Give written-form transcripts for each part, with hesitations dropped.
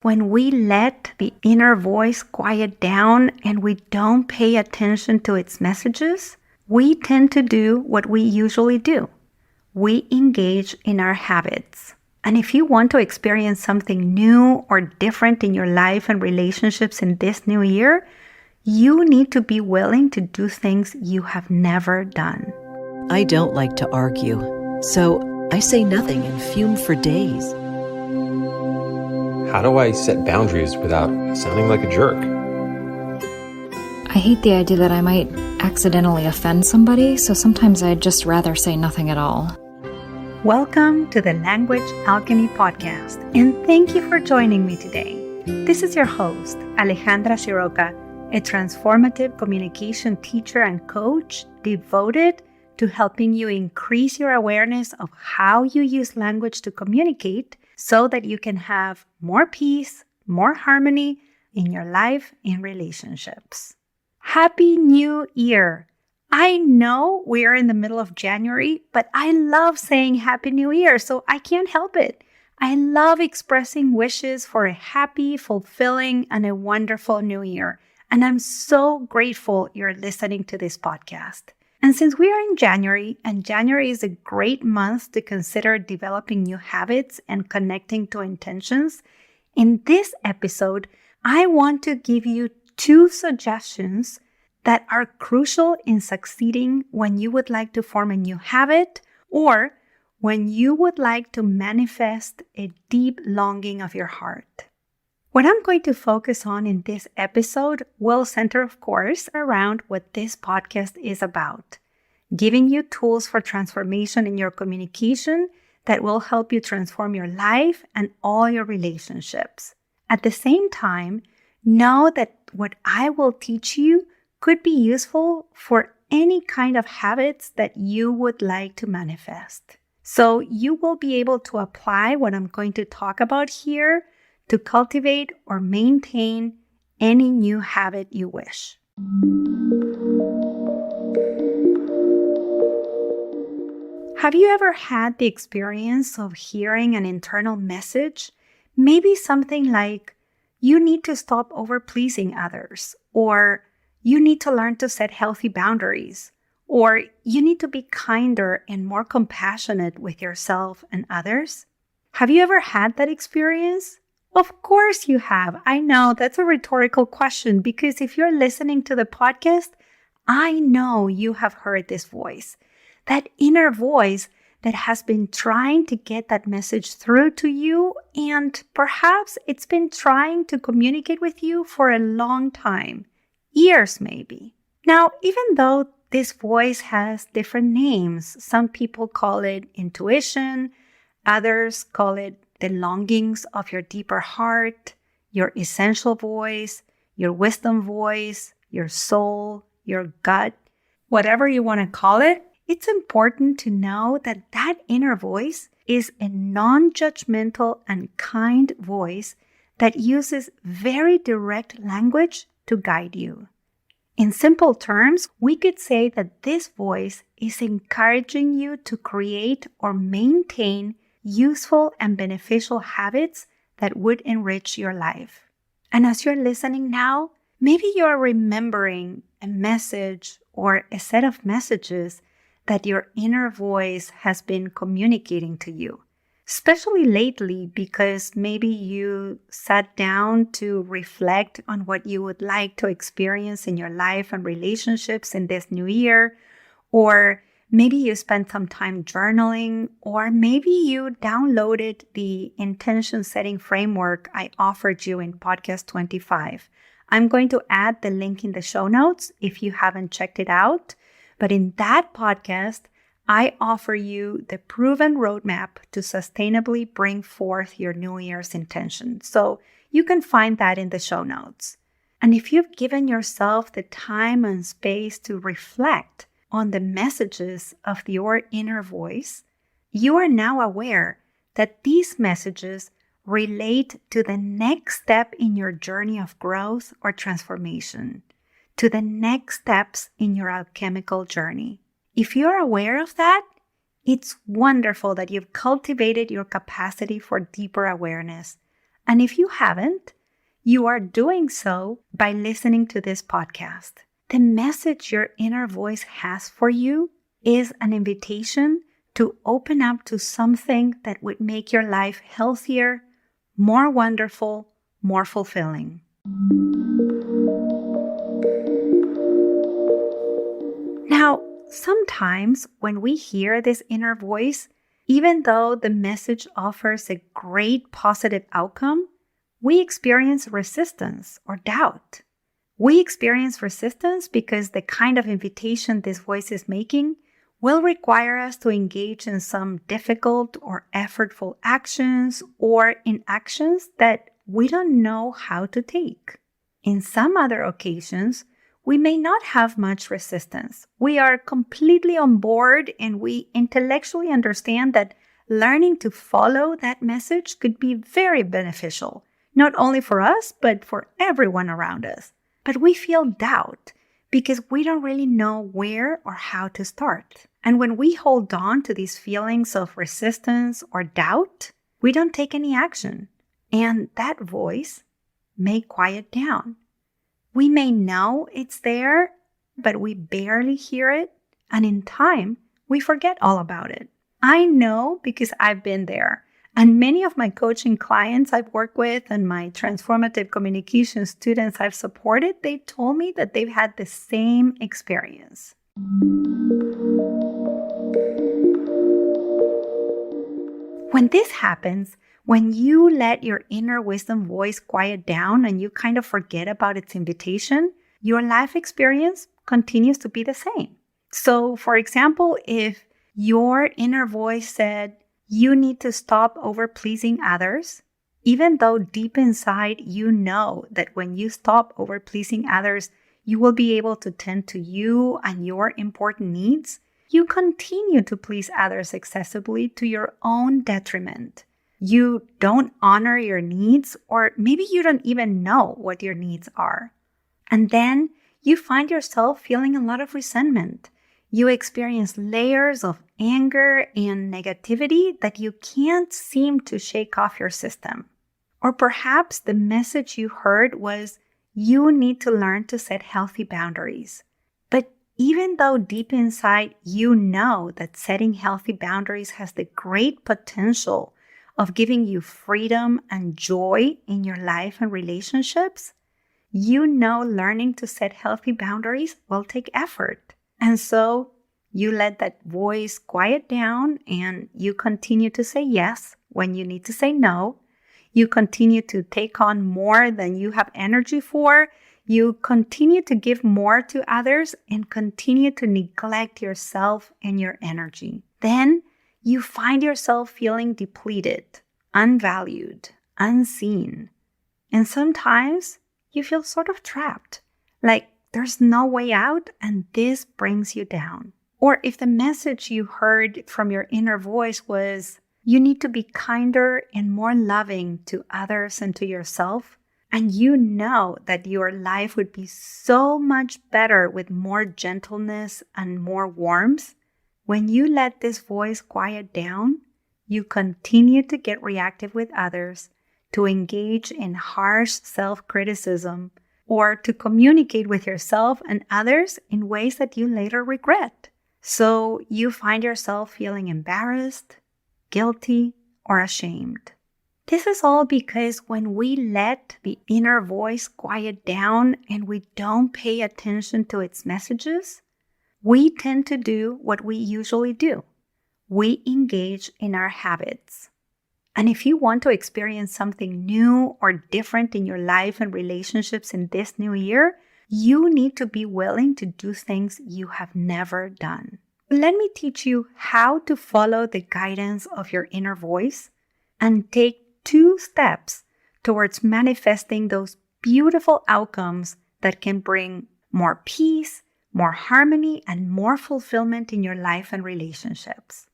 When we let the inner voice quiet down and we don't pay attention to its messages, we tend to do what we usually do. We engage in our habits. And if you want to experience something new or different in your life and relationships in this new year, you need to be willing to do things you have never done. I don't like to argue, so I say nothing and fume for days. How do I set boundaries without sounding like a jerk? I hate the idea that I might accidentally offend somebody, so sometimes I'd just rather say nothing at all. Welcome to the Language Alchemy Podcast, and thank you for joining me today. This is your host, Alejandra, a transformative communication teacher and coach devoted to helping you increase your awareness of how you use language to communicate so that you can have more peace, more harmony in your life and relationships. Happy New Year! I know we are in the middle of January, but I love saying Happy New Year, so I can't help it. I love expressing wishes for a happy, fulfilling, and a wonderful new year. And I'm so grateful you're listening to this podcast. And since we are in January, and January is a great month to consider developing new habits and connecting to intentions, in this episode, I want to give you 2 suggestions that are crucial in succeeding when you would like to form a new habit or when you would like to manifest a deep longing of your heart. What I'm going to focus on in this episode will center, of course, around what this podcast is about, giving you tools for transformation in your communication that will help you transform your life and all your relationships. At the same time, know that what I will teach you could be useful for any kind of habits that you would like to manifest. So you will be able to apply what I'm going to talk about here to cultivate or maintain any new habit you wish. Have you ever had the experience of hearing an internal message? Maybe something like, you need to stop over-pleasing others, or you need to learn to set healthy boundaries, or you need to be kinder and more compassionate with yourself and others. Have you ever had that experience? Of course you have. I know that's a rhetorical question because if you're listening to the podcast, I know you have heard this voice, that inner voice that has been trying to get that message through to you, and perhaps it's been trying to communicate with you for a long time, years maybe. Now, even though this voice has different names, some people call it intuition, others call it the longings of your deeper heart, your essential voice, your wisdom voice, your soul, your gut, whatever you want to call it, it's important to know that that inner voice is a non-judgmental and kind voice that uses very direct language to guide you. In simple terms, we could say that this voice is encouraging you to create or maintain useful and beneficial habits that would enrich your life. And as you're listening now, maybe you're remembering a message or a set of messages that your inner voice has been communicating to you, especially lately because maybe you sat down to reflect on what you would like to experience in your life and relationships in this new year, or maybe you spent some time journaling, or maybe you downloaded the intention setting framework I offered you in podcast 25. I'm going to add the link in the show notes if you haven't checked it out. But in that podcast, I offer you the proven roadmap to sustainably bring forth your New Year's intention. So you can find that in the show notes. And if you've given yourself the time and space to reflect on the messages of your inner voice, you are now aware that these messages relate to the next step in your journey of growth or transformation, to the next steps in your alchemical journey. If you're aware of that, it's wonderful that you've cultivated your capacity for deeper awareness. And if you haven't, you are doing so by listening to this podcast. The message your inner voice has for you is an invitation to open up to something that would make your life healthier, more wonderful, more fulfilling. Now, sometimes when we hear this inner voice, even though the message offers a great positive outcome, we experience resistance or doubt. We experience resistance because the kind of invitation this voice is making will require us to engage in some difficult or effortful actions or in actions that we don't know how to take. In some other occasions, we may not have much resistance. We are completely on board and we intellectually understand that learning to follow that message could be very beneficial, not only for us, but for everyone around us. But we feel doubt because we don't really know where or how to start. And when we hold on to these feelings of resistance or doubt, we don't take any action. And that voice may quiet down. We may know it's there, but we barely hear it. And in time, we forget all about it. I know because I've been there. And many of my coaching clients I've worked with and my transformative communication students I've supported, they told me that they've had the same experience. When this happens, when you let your inner wisdom voice quiet down and you kind of forget about its invitation, your life experience continues to be the same. So, for example, if your inner voice said, you need to stop over-pleasing others, even though deep inside you know that when you stop over-pleasing others, you will be able to tend to you and your important needs, you continue to please others excessively to your own detriment. You don't honor your needs, or maybe you don't even know what your needs are. And then you find yourself feeling a lot of resentment. You experience layers of anger and negativity that you can't seem to shake off your system. Or perhaps the message you heard was, you need to learn to set healthy boundaries. But even though deep inside you know that setting healthy boundaries has the great potential of giving you freedom and joy in your life and relationships, you know learning to set healthy boundaries will take effort. And so you let that voice quiet down and you continue to say yes when you need to say no. You continue to take on more than you have energy for. You continue to give more to others and continue to neglect yourself and your energy. Then you find yourself feeling depleted, unvalued, unseen. And sometimes you feel sort of trapped, like there's no way out, and this brings you down. Or if the message you heard from your inner voice was, you need to be kinder and more loving to others and to yourself, and you know that your life would be so much better with more gentleness and more warmth, when you let this voice quiet down, you continue to get reactive with others, to engage in harsh self-criticism, or to communicate with yourself and others in ways that you later regret. So you find yourself feeling embarrassed, guilty, or ashamed. This is all because when we let the inner voice quiet down and we don't pay attention to its messages, we tend to do what we usually do. We engage in our habits. And if you want to experience something new or different in your life and relationships in this new year, you need to be willing to do things you have never done. Let me teach you how to follow the guidance of your inner voice and take 2 steps towards manifesting those beautiful outcomes that can bring more peace, more harmony, and more fulfillment in your life and relationships.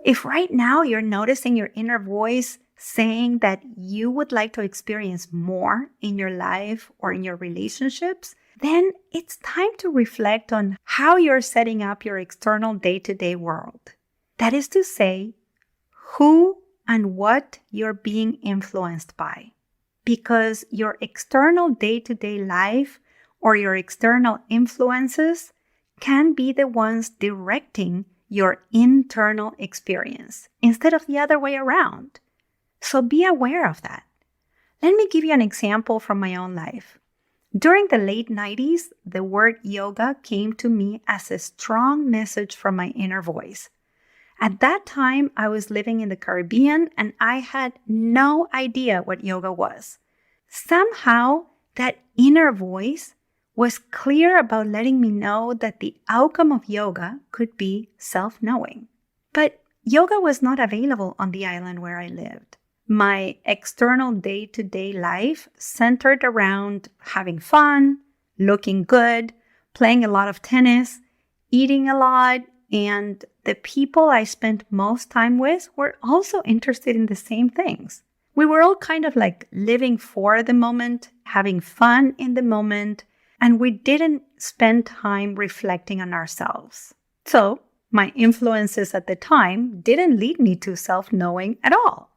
If right now you're noticing your inner voice saying that you would like to experience more in your life or in your relationships, then it's time to reflect on how you're setting up your external day-to-day world. That is to say, who and what you're being influenced by. Because your external day-to-day life or your external influences can be the ones directing your internal experience instead of the other way around. So be aware of that. Let me give you an example from my own life. During the late 90s, the word yoga came to me as a strong message from my inner voice. At that time, I was living in the Caribbean and I had no idea what yoga was. Somehow, that inner voice was clear about letting me know that the outcome of yoga could be self-knowing. But yoga was not available on the island where I lived. My external day-to-day life centered around having fun, looking good, playing a lot of tennis, eating a lot, and the people I spent most time with were also interested in the same things. We were all kind of like living for the moment, having fun in the moment, and we didn't spend time reflecting on ourselves. So my influences at the time didn't lead me to self-knowing at all.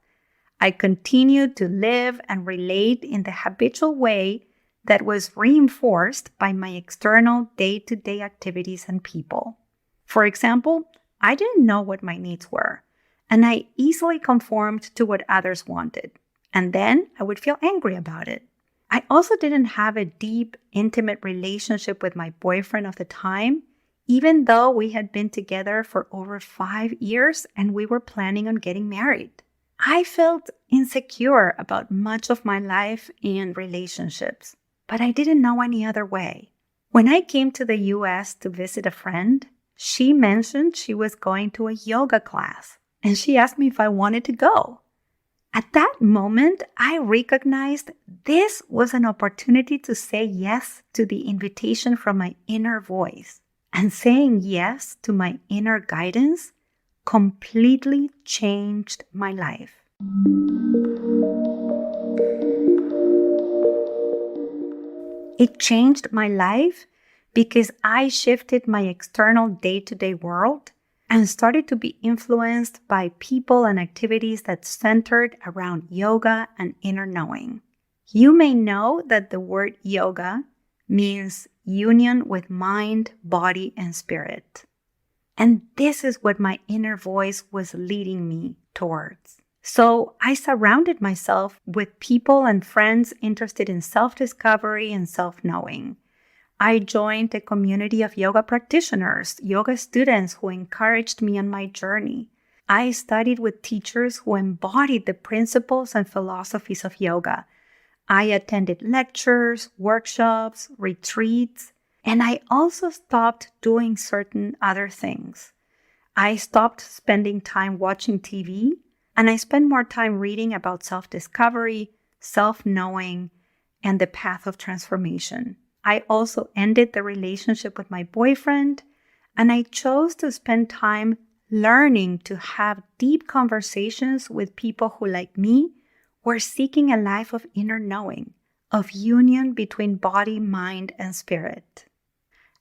I continued to live and relate in the habitual way that was reinforced by my external day-to-day activities and people. For example, I didn't know what my needs were, and I easily conformed to what others wanted, and then I would feel angry about it. I also didn't have a deep, intimate relationship with my boyfriend of the time, even though we had been together for over 5 years and we were planning on getting married. I felt insecure about much of my life and relationships, but I didn't know any other way. When I came to the US to visit a friend, she mentioned she was going to a yoga class, and she asked me if I wanted to go. At that moment, I recognized this was an opportunity to say yes to the invitation from my inner voice. And saying yes to my inner guidance completely changed my life. It changed my life because I shifted my external day-to-day world and started to be influenced by people and activities that centered around yoga and inner knowing. You may know that the word yoga means union with mind, body, and spirit. And this is what my inner voice was leading me towards. So I surrounded myself with people and friends interested in self-discovery and self-knowing. I joined a community of yoga practitioners, yoga students who encouraged me on my journey. I studied with teachers who embodied the principles and philosophies of yoga. I attended lectures, workshops, retreats, and I also stopped doing certain other things. I stopped spending time watching TV, and I spent more time reading about self-discovery, self-knowing, and the path of transformation. I also ended the relationship with my boyfriend, and I chose to spend time learning to have deep conversations with people who, like me, were seeking a life of inner knowing, of union between body, mind, and spirit.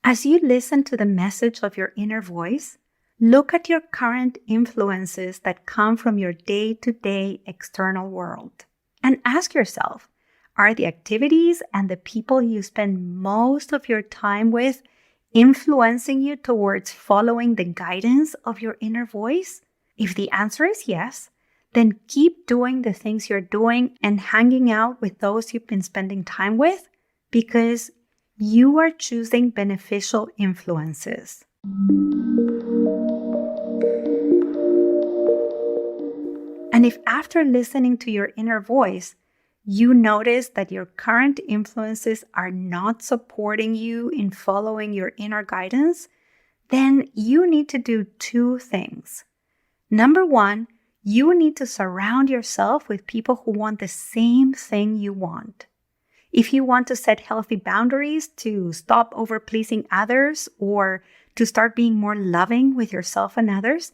As you listen to the message of your inner voice, look at your current influences that come from your day-to-day external world and ask yourself, are the activities and the people you spend most of your time with influencing you towards following the guidance of your inner voice? If the answer is yes, then keep doing the things you're doing and hanging out with those you've been spending time with because you are choosing beneficial influences. And if after listening to your inner voice, you notice that your current influences are not supporting you in following your inner guidance, then you need to do 2 things. Number 1, you need to surround yourself with people who want the same thing you want. If you want to set healthy boundaries to stop over-pleasing others or to start being more loving with yourself and others,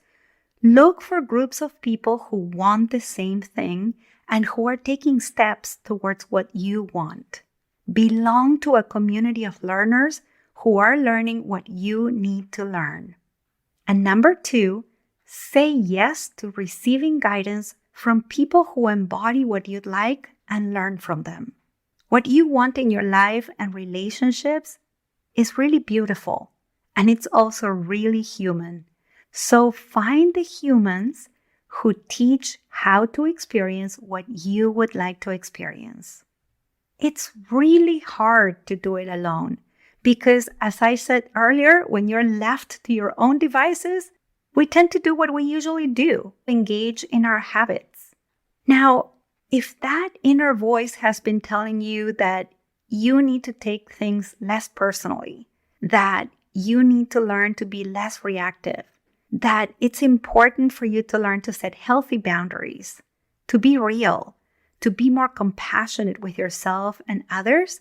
look for groups of people who want the same thing and who are taking steps towards what you want. Belong to a community of learners who are learning what you need to learn. And number 2, Say yes to receiving guidance from people who embody what you'd like and learn from them. What you want in your life and relationships is really beautiful, and it's also really human. So find the humans who teach how to experience what you would like to experience. It's really hard to do it alone because, as I said earlier, when you're left to your own devices, we tend to do what we usually do, engage in our habits. Now, if that inner voice has been telling you that you need to take things less personally, that you need to learn to be less reactive, that it's important for you to learn to set healthy boundaries, to be real, to be more compassionate with yourself and others,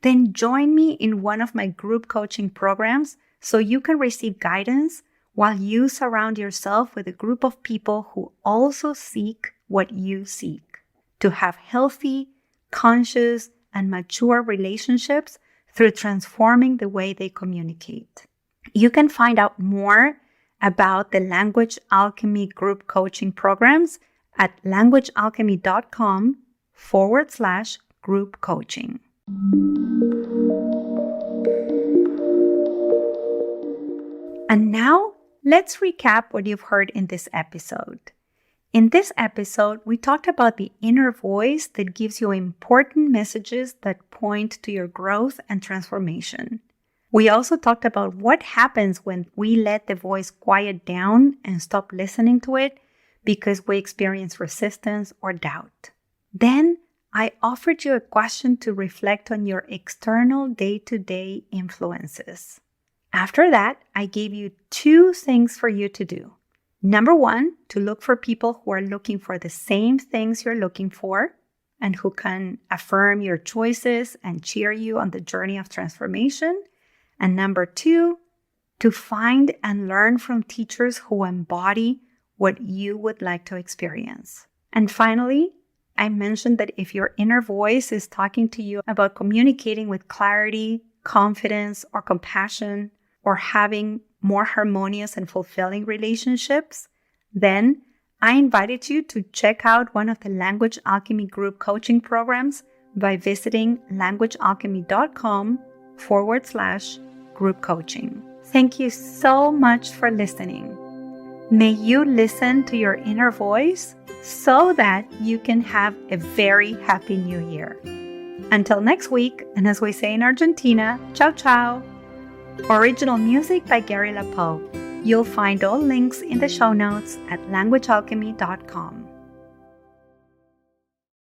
then join me in one of my group coaching programs so you can receive guidance while you surround yourself with a group of people who also seek what you seek, to have healthy, conscious, and mature relationships through transforming the way they communicate. You can find out more about the Language Alchemy group coaching programs at languagealchemy.com/group coaching. And now, let's recap what you've heard in this episode. In this episode, we talked about the inner voice that gives you important messages that point to your growth and transformation. We also talked about what happens when we let the voice quiet down and stop listening to it because we experience resistance or doubt. Then, I offered you a question to reflect on your external day-to-day influences. After that, I gave you 2 things for you to do. Number 1, to look for people who are looking for the same things you're looking for and who can affirm your choices and cheer you on the journey of transformation. And number 2, to find and learn from teachers who embody what you would like to experience. And finally, I mentioned that if your inner voice is talking to you about communicating with clarity, confidence, or compassion, or having more harmonious and fulfilling relationships, then I invited you to check out one of the Language Alchemy group coaching programs by visiting languagealchemy.com/group coaching. Thank you so much for listening. May you listen to your inner voice so that you can have a very happy new year. Until next week, and as we say in Argentina, ciao ciao. Original music by Gary LaPoe. You'll find all links in the show notes at languagealchemy.com.